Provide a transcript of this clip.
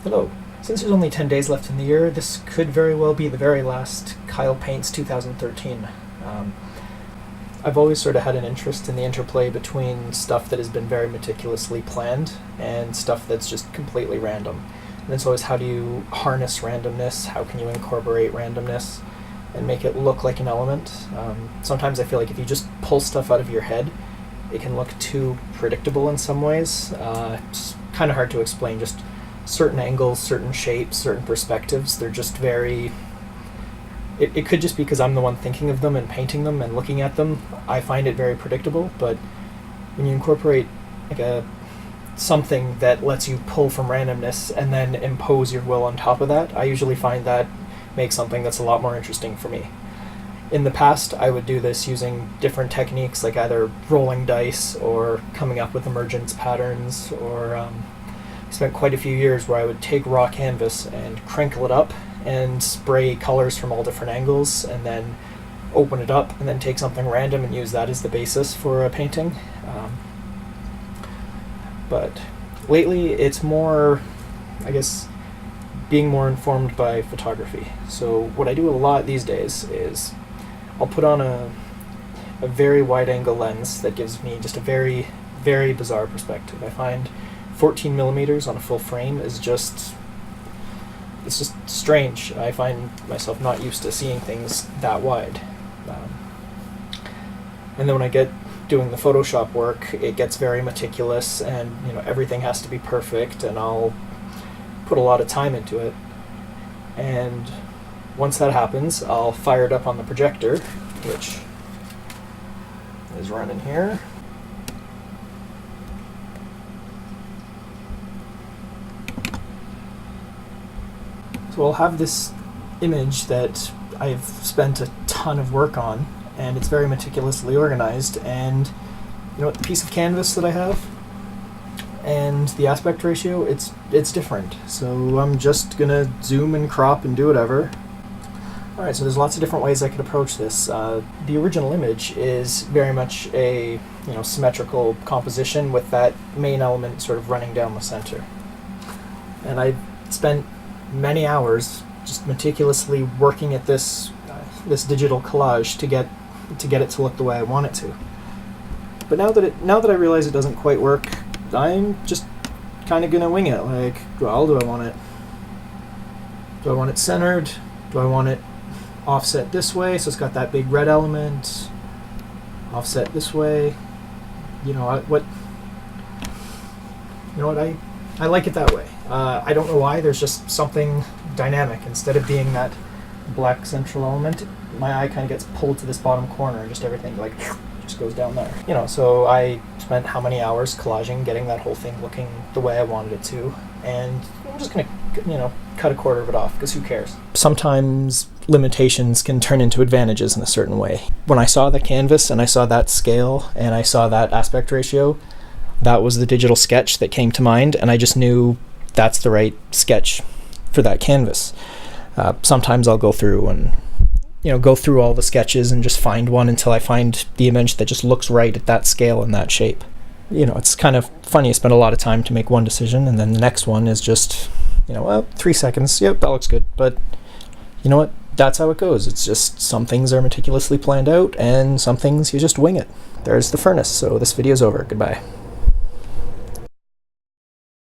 Hello. Since there's only 10 days left in the year, this could very well be the very last Kyle Paints 2013. I've always sort of had an interest in the interplay between stuff that has been very meticulously planned and stuff that's just completely random. And it's always, how do you harness randomness? How can you incorporate randomness and make it look like an element? Sometimes I feel like if you just pull stuff out of your head, it can look too predictable in some ways. It's kind of hard to explain. Just certain angles, certain shapes, certain perspectives, they're just very... It could just be because I'm the one thinking of them and painting them and looking at them. I find it very predictable, but when you incorporate like something that lets you pull from randomness and then impose your will on top of that, I usually find that makes something that's a lot more interesting for me. In the past, I would do this using different techniques, like either rolling dice or coming up with emergence patterns, or I spent quite a few years where I would take raw canvas and crinkle it up and spray colors from all different angles, and then open it up and then take something random and use that as the basis for a painting. But lately it's more, I guess, being more informed by photography. So what I do a lot these days is I'll put on a very wide angle lens that gives me just a very, very bizarre perspective. I find 14 millimeters on a full frame is just, it's just strange. I find myself not used to seeing things that wide. And then when I get doing the Photoshop work, it gets very meticulous, and everything has to be perfect, and I'll put a lot of time into it. And once that happens, I'll fire it up on the projector, which is running here. So I'll have this image that I've spent a ton of work on, and it's very meticulously organized, and the piece of canvas that I have and the aspect ratio, it's different. So I'm just gonna zoom and crop and do whatever. Alright, so there's lots of different ways I could approach this. The original image is very much a symmetrical composition with that main element sort of running down the center. And I spent many hours just meticulously working at this digital collage to get it to look the way I want it to. But now that I realize it doesn't quite work, I'm just kind of gonna wing it. Like, well, do I want it centered? Do I want it offset this way, so it's got that big red element? Offset this way? I like it that way. I don't know why. There's just something dynamic. Instead of being that black central element, my eye kind of gets pulled to this bottom corner, and just everything just goes down there. So I spent how many hours collaging, getting that whole thing looking the way I wanted it to, and I'm just gonna cut a quarter of it off, because who cares? Sometimes limitations can turn into advantages in a certain way. When I saw the canvas and I saw that scale and I saw that aspect ratio, that was the digital sketch that came to mind, and I just knew that's the right sketch for that canvas. Sometimes I'll go through and go through all the sketches and just find one until I find the image that just looks right at that scale and that shape. It's kind of funny. You spend a lot of time to make one decision, and then the next one is just 3 seconds. Yep, that looks good. But you know what? That's how it goes. It's just some things are meticulously planned out, and some things you just wing it. There's the furnace. So this video's over. Goodbye.